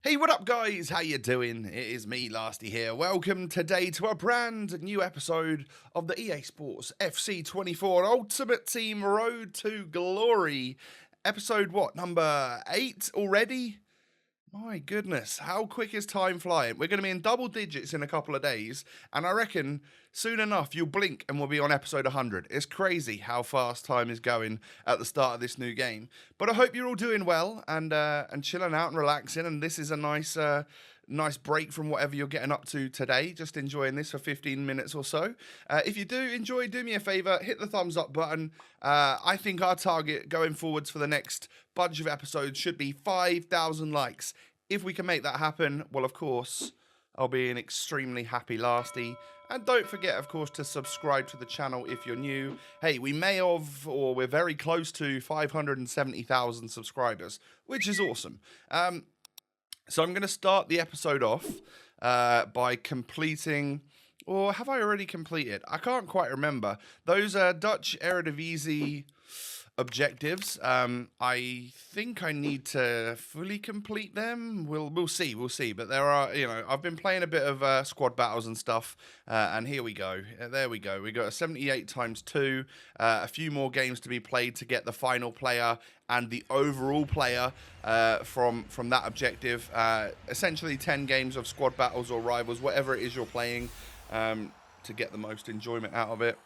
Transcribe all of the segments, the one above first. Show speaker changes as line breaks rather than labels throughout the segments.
Hey, what up, guys? How you doing? It is me, Lasty here. Welcome today to a brand new episode of the EA Sports FC24 Ultimate Team Road to Glory. Episode, what, number 8 already? My goodness, how quick is time flying? We're going to be in double digits in a couple of days, and I reckon soon enough you'll blink and we'll be on episode 100. It's crazy how fast time is going at the start of this new game. But I hope you're all doing well and chilling out and relaxing, and this is a nice break from whatever you're getting up to today. Just enjoying this for 15 minutes or so. If you do enjoy, do me a favor, hit the thumbs up button. I think our target going forwards for the next bunch of episodes should be 5,000 likes. If we can make that happen, well, of course, I'll be an extremely happy Lasty. And don't forget, of course, to subscribe to the channel if you're new. Hey, we may have, or we're very close to 570,000 subscribers, which is awesome. So I'm going to start the episode off by completing, or have I already completed? I can't quite remember. Those Dutch Eredivisie objectives. I think I need to fully complete them. We'll see. But there are, I've been playing a bit of squad battles and stuff, and here we go. There we go. We got a 78 times 2, a few more games to be played to get the final player and the overall player from that objective. Essentially 10 games of squad battles or rivals, whatever it is you're playing, to get the most enjoyment out of it.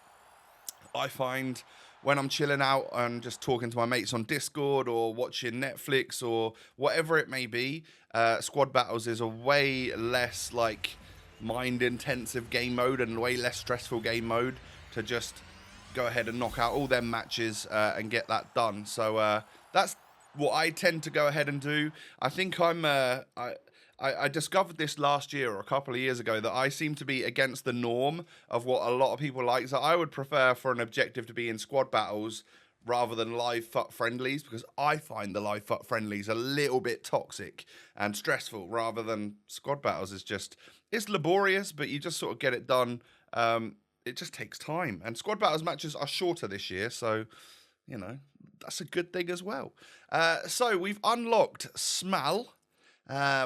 I find when I'm chilling out and just talking to my mates on Discord or watching Netflix or whatever it may be, squad battles is a way less mind-intensive game mode and way less stressful game mode to just go ahead and knock out all them matches and get that done. So that's what I tend to go ahead and do. I think I discovered this last year or a couple of years ago that I seem to be against the norm of what a lot of people like. So I would prefer for an objective to be in squad battles rather than live FUT friendlies, because I find the live FUT friendlies a little bit toxic and stressful, rather than squad battles is just, it's laborious, but you just sort of get it done. It just takes time. And squad battles matches are shorter this year, so, that's a good thing as well. So we've unlocked Smal.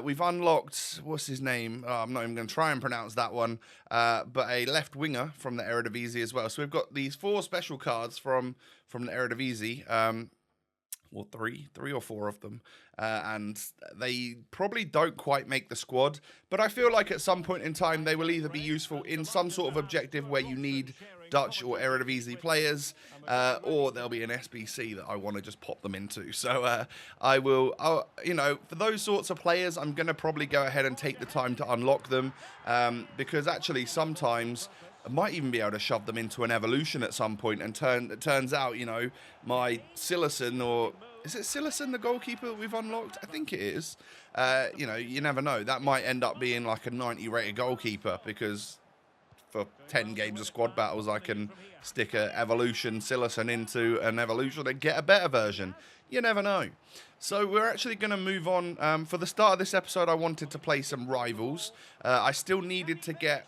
We've unlocked, what's his name? Oh, I'm not even going to try and pronounce that one, but a left winger from the Eredivisie as well. So we've got these 4 special cards from the Eredivisie, or three or four of them, and they probably don't quite make the squad, but I feel like at some point in time they will either be useful in some sort of objective where you need Dutch or Eredivisie players, or there'll be an SBC that I want to just pop them into. So for those sorts of players, I'm going to probably go ahead and take the time to unlock them, because actually sometimes I might even be able to shove them into an evolution at some point, and it turns out, my Sillison, or is it Sillison, the goalkeeper that we've unlocked? I think it is. You never know. That might end up being like a 90 rated goalkeeper, because for 10 games of squad battles, I can stick an evolution Sillison into an evolution and get a better version. You never know. So we're actually going to move on. For the start of this episode, I wanted to play some rivals. I still needed to get,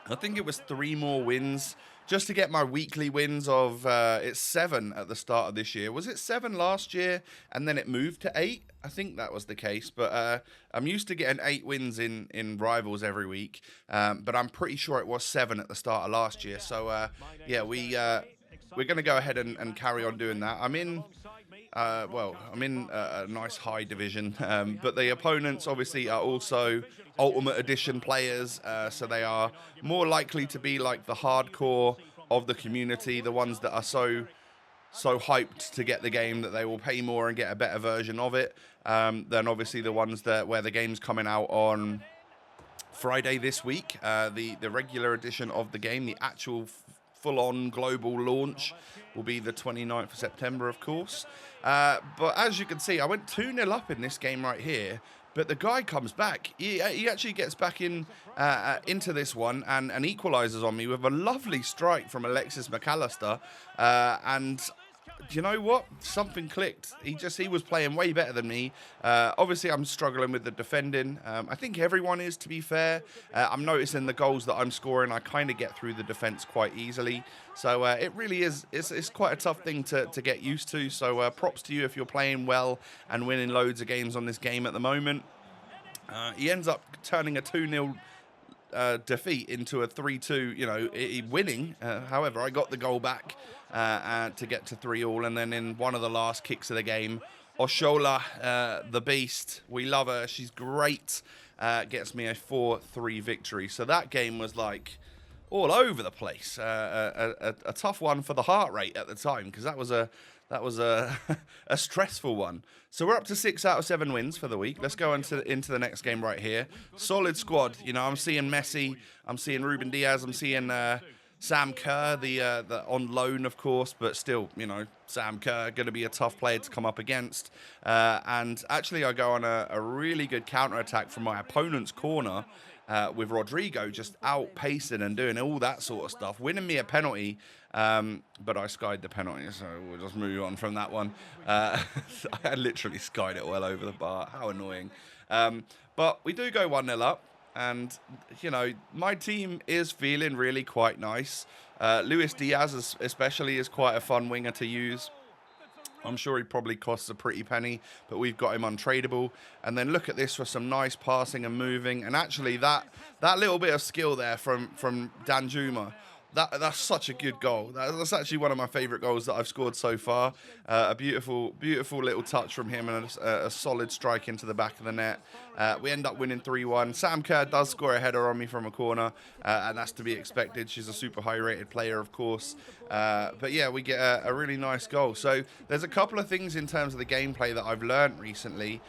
I think it was 3 more wins just to get my weekly wins of, it's 7 at the start of this year. Was it 7 last year and then it moved to 8? I think that was the case, but I'm used to getting 8 wins in rivals every week, but I'm pretty sure it was 7 at the start of last year. So yeah, we're going to go ahead and carry on doing that. I'm in a nice high division, but the opponents obviously are also Ultimate Edition players, so they are more likely to be like the hardcore of the community, the ones that are so hyped to get the game that they will pay more and get a better version of it, than obviously the ones where the game's coming out on Friday this week, the regular edition of the game, the actual full-on global launch will be the 29th of September, of course. But as you can see, I went 2-0 up in this game right here, but the guy comes back. He actually gets back into this one and equalises on me with a lovely strike from Alexis McAllister. And you know what? Something clicked. He was playing way better than me. Obviously, I'm struggling with the defending. I think everyone is, to be fair. I'm noticing the goals that I'm scoring, I kind of get through the defence quite easily. So it really is, it's quite a tough thing to get used to. So props to you if you're playing well and winning loads of games on this game at the moment. He ends up turning a 2-0 defeat into a 3-2, winning. However, I got the goal back to get to 3-all, and then in one of the last kicks of the game, Oshola, the beast, we love her, she's great, gets me a 4-3 victory. So that game was like all over the place. A tough one for the heart rate at the time, because that was a a stressful one. So we're up to 6 out of 7 wins for the week. Let's go into the next game right here. Solid squad. I'm seeing Messi. I'm seeing Ruben Diaz. I'm seeing Sam Kerr, the on loan, of course, but still, Sam Kerr going to be a tough player to come up against. And actually, I go on a really good counter attack from my opponent's corner. With Rodrigo just outpacing and doing all that sort of stuff, winning me a penalty, but I skied the penalty, so we'll just move on from that one. I literally skied it well over the bar. How annoying. But we do go 1-0 up, and, my team is feeling really quite nice. Luis Diaz especially is quite a fun winger to use. I'm sure he probably costs a pretty penny, but we've got him untradeable. And then look at this for some nice passing and moving. And actually, that little bit of skill there from Danjuma, that's such a good goal. That's actually one of my favourite goals that I've scored so far. A beautiful, beautiful little touch from him, and a solid strike into the back of the net. We end up winning 3-1. Sam Kerr does score a header on me from a corner, and that's to be expected. She's a super high-rated player, of course. But yeah, we get a really nice goal. So there's a couple of things in terms of the gameplay that I've learned recently,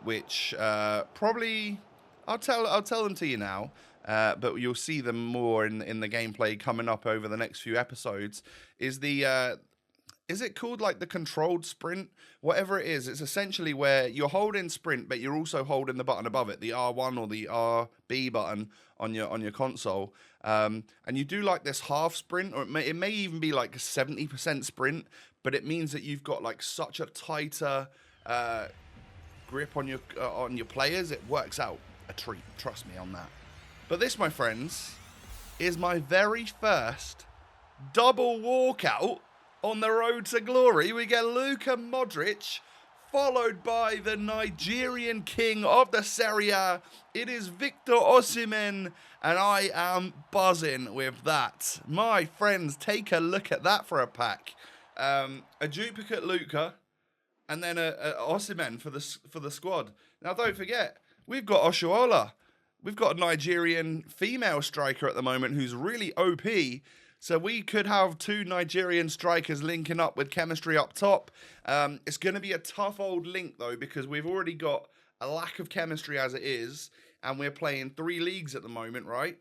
which probably I'll tell them to you now. But you'll see them more in the gameplay coming up over the next few episodes. Is it called like the controlled sprint? Whatever it is, it's essentially where you're holding sprint, but you're also holding the button above it, the R1 or the RB button on your console. And you do like this half sprint, or it may even be like a 70% sprint, but it means that you've got like such a tighter grip on your players. It works out a treat. Trust me on that. But this, my friends, is my very first double walkout on the road to glory. We get Luka Modric, followed by the Nigerian king of the Serie A. It is Victor Osimhen, and I am buzzing with that. My friends, take a look at that for a pack. A duplicate Luka, and then a Osimhen for the squad. Now, don't forget, we've got Oshoala. We've got a Nigerian female striker at the moment who's really OP. So we could have 2 Nigerian strikers linking up with chemistry up top. It's going to be a tough old link, though, because we've already got a lack of chemistry as it is. And we're playing 3 leagues at the moment, right?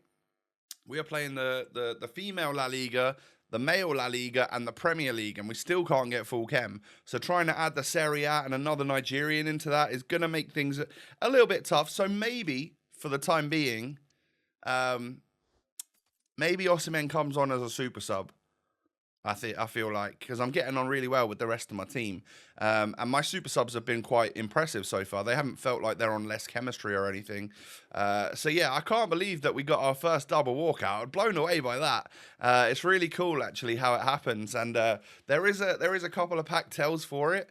We are playing the female La Liga, the male La Liga, and the Premier League. And we still can't get full chem. So trying to add the Serie A and another Nigerian into that is going to make things a little bit tough. So maybe, for the time being, maybe Osimhen comes on as a super sub. I feel like, because I'm getting on really well with the rest of my team, and my super subs have been quite impressive so far. They haven't felt like they're on less chemistry or anything. So yeah, I can't believe that we got our first double walkout. I'm blown away by that. It's really cool actually how it happens, and there is a couple of pack tells for it.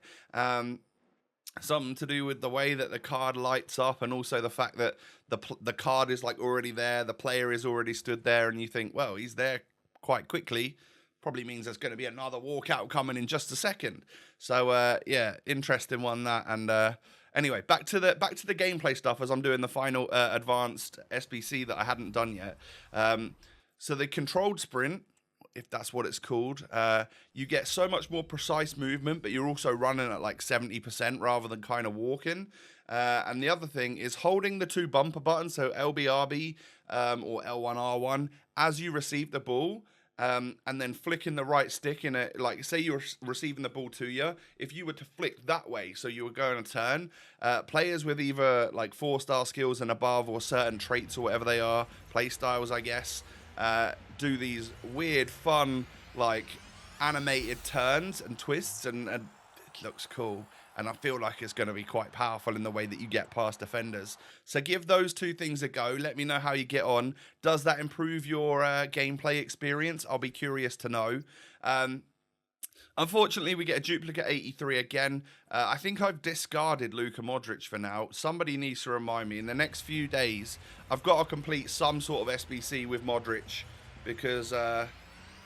Something to do with the way that the card lights up, and also the fact that the card is like already there, the player is already stood there, and you think, well, he's there quite quickly. Probably means there's going to be another walkout coming in just a second. So yeah, interesting one that. And anyway, back to the gameplay stuff as I'm doing the final advanced SBC that I hadn't done yet. So the controlled sprint, if that's what it's called, you get so much more precise movement, but you're also running at like 70% rather than kind of walking. And the other thing is holding the 2 bumper buttons, so LBRB or L1R1, as you receive the ball, and then flicking the right stick in it. Like, say you're receiving the ball to you, if you were to flick that way, so you were going to turn, players with either like 4-star skills and above, or certain traits or whatever they are, play styles, I guess, do these weird, fun, like animated turns and twists, and it looks cool. And I feel like it's going to be quite powerful in the way that you get past defenders. So give those 2 things a go. Let me know how you get on. Does that improve your gameplay experience? I'll be curious to know. Unfortunately, we get a duplicate 83 again. I think I've discarded Luka Modric for now. Somebody needs to remind me. In the next few days, I've got to complete some sort of SBC with Modric because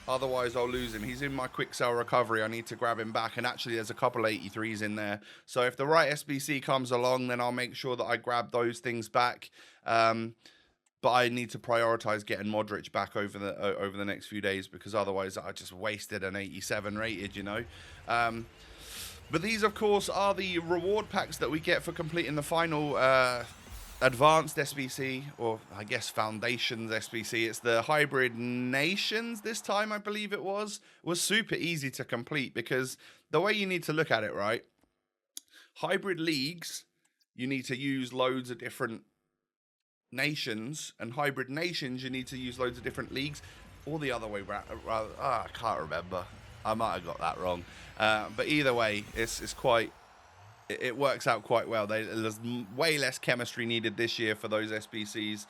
otherwise I'll lose him. He's in my quick sell recovery. I need to grab him back. And actually, there's a couple 83s in there. So if the right SBC comes along, then I'll make sure that I grab those things back. But I need to prioritize getting Modric back over the next few days because otherwise I just wasted an 87 rated, you know. But these, of course, are the reward packs that we get for completing the final advanced SBC, or I guess Foundations SBC. It's the Hybrid Nations this time, I believe it was. It was super easy to complete because the way you need to look at it, right? Hybrid Leagues, you need to use loads of different nations, and Hybrid Nations you need to use loads of different leagues, or the other way around. I can't remember. I might have got that wrong, but either way, it's quite. It works out quite well. There's way less chemistry needed this year for those SBCs,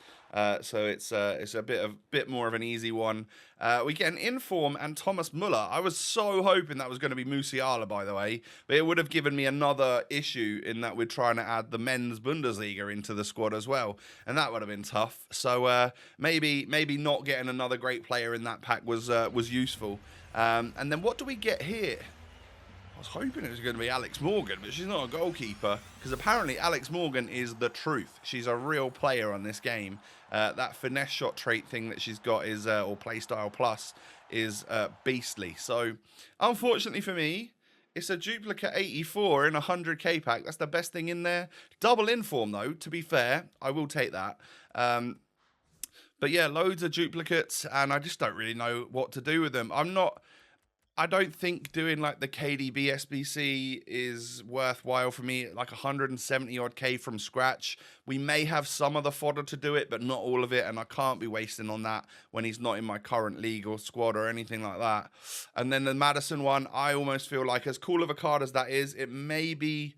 so it's a bit more of an easy one. We get an Inform and Thomas Muller. I was so hoping that was going to be Musiala, by the way, but it would have given me another issue in that we're trying to add the men's Bundesliga into the squad as well, and that would have been tough. So maybe not getting another great player in that pack was useful. And then what do we get here? I was hoping it was going to be Alex Morgan, but she's not a goalkeeper, because apparently Alex Morgan is the truth. She's a real player on this game. That finesse shot trait thing that she's got is, or playstyle plus, is beastly. So, unfortunately for me, it's a duplicate 84 in a 100k pack. That's the best thing in there. Double Inform, though, to be fair. I will take that. But yeah, loads of duplicates, and I just don't really know what to do with them. I don't think doing like the KDB SBC is worthwhile for me, like 170 odd K from scratch. We may have some of the fodder to do it, but not all of it, and I can't be wasting on that when he's not in my current league or squad or anything like that. And then the Madison one, I almost feel like, as cool of a card as that is, it may be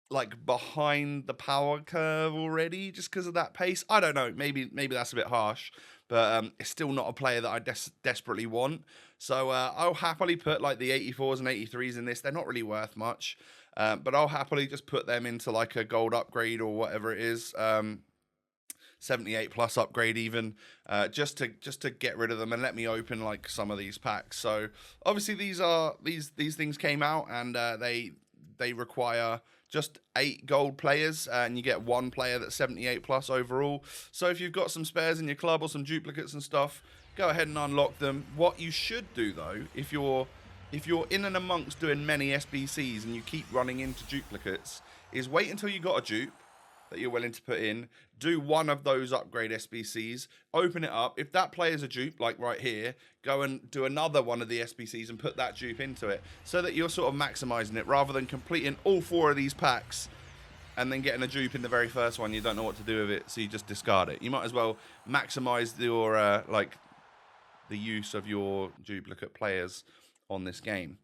like behind the power curve already just because of that pace. I don't know, maybe that's a bit harsh, but it's still not a player that I desperately want. So I'll happily put like the 84s and 83s in this. They're not really worth much, but I'll happily just put them into like a gold upgrade or whatever it is, 78 plus upgrade even, just to get rid of them and let me open like some of these packs. So obviously these things came out, and they require just 8 gold players, and you get 1 player that's 78 plus overall. So if you've got some spares in your club or some duplicates and stuff, go ahead and unlock them. What you should do though, if you're in and amongst doing many SBCs and you keep running into duplicates, is wait until you got a dupe that you're willing to put in, do one of those upgrade SBCs, open it up. If that player's a dupe, like right here, go and do another one of the SBCs and put that dupe into it, so that you're sort of maximizing it rather than completing all 4 of these packs and then getting a dupe in the very first one. You don't know what to do with it, so you just discard it. You might as well maximize your like the use of your duplicate players on this game.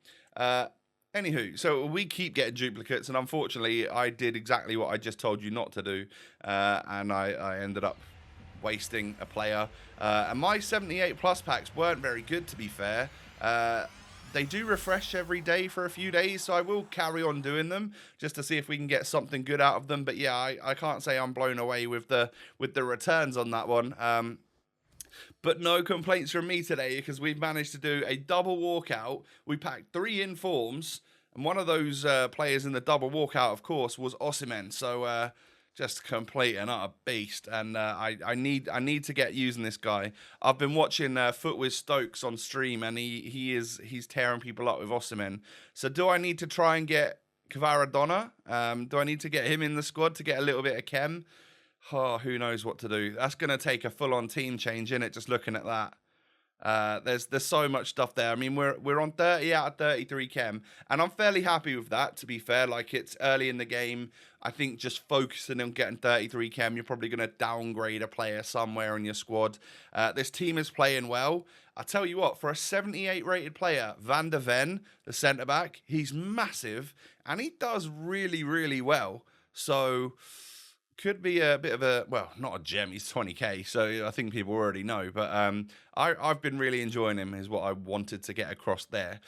Anywho, so we keep getting duplicates, and unfortunately, I did exactly what I just told you not to do, and I ended up wasting a player. And my 78 plus packs weren't very good, to be fair. They do refresh every day for a few days, so I will carry on doing them just to see if we can get something good out of them. But yeah, I can't say I'm blown away with the returns on that one. But no complaints from me today, because we've managed to do a double walkout. We packed 3 informs, and one of those players in the double walkout, of course, was Osimhen. So just complete and utter beast, and I need to get using this guy. I've been watching Foot with Stokes on stream, and he's tearing people up with Osimhen. So do I need to try and get Kvaradona? Do I need to get him in the squad to get a little bit of chem? Oh, who knows what to do. That's going to take a full-on team change, innit, just looking at that. There's so much stuff there. I mean, we're on 30 out of 33 chem, and I'm fairly happy with that, to be fair. Like, it's early in the game. I think just focusing on getting 33 chem, you're probably going to downgrade a player somewhere in your squad. This team is playing well. I tell you what, for a 78 rated player, Van der Ven, the centre-back, he's massive, and he does really, really well. So could be a bit of a, well, not a gem. He's 20k, so I think people already know. But I've been really enjoying him, is what I wanted to get across there.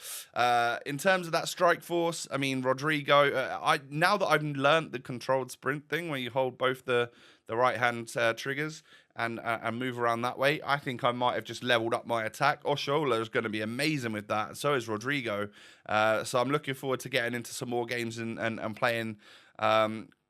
In terms of that strike force, I mean, Rodrigo, now that I've learned the controlled sprint thing, where you hold both the right hand triggers and move around that way, I think I might have just leveled up my attack. Oshola is going to be amazing with that. So is Rodrigo. So I'm looking forward to getting into some more games and playing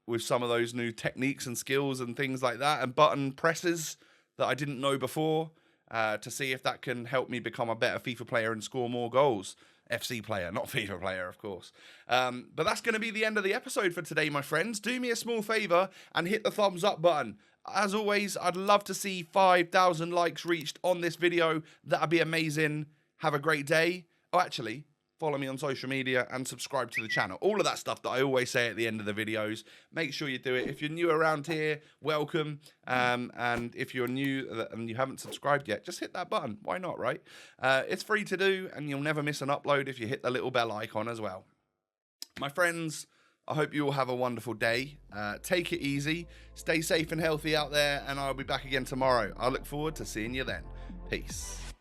with some of those new techniques and skills and things like that, and button presses that I didn't know before, to see if that can help me become a better FIFA player and score more goals. FC player, not FIFA player, of course. But that's going to be the end of the episode for today, my friends. Do me a small favor and hit the thumbs up button. As always, I'd love to see 5,000 likes reached on this video. That'd be amazing. Have a great day. Oh, actually, follow me on social media and subscribe to the channel. All of that stuff that I always say at the end of the videos. Make sure you do it. If you're new around here, welcome. And if you're new and you haven't subscribed yet, just hit that button. Why not, right? It's free to do, and you'll never miss an upload if you hit the little bell icon as well. My friends, I hope you all have a wonderful day. Take it easy. Stay safe and healthy out there, and I'll be back again tomorrow. I look forward to seeing you then. Peace.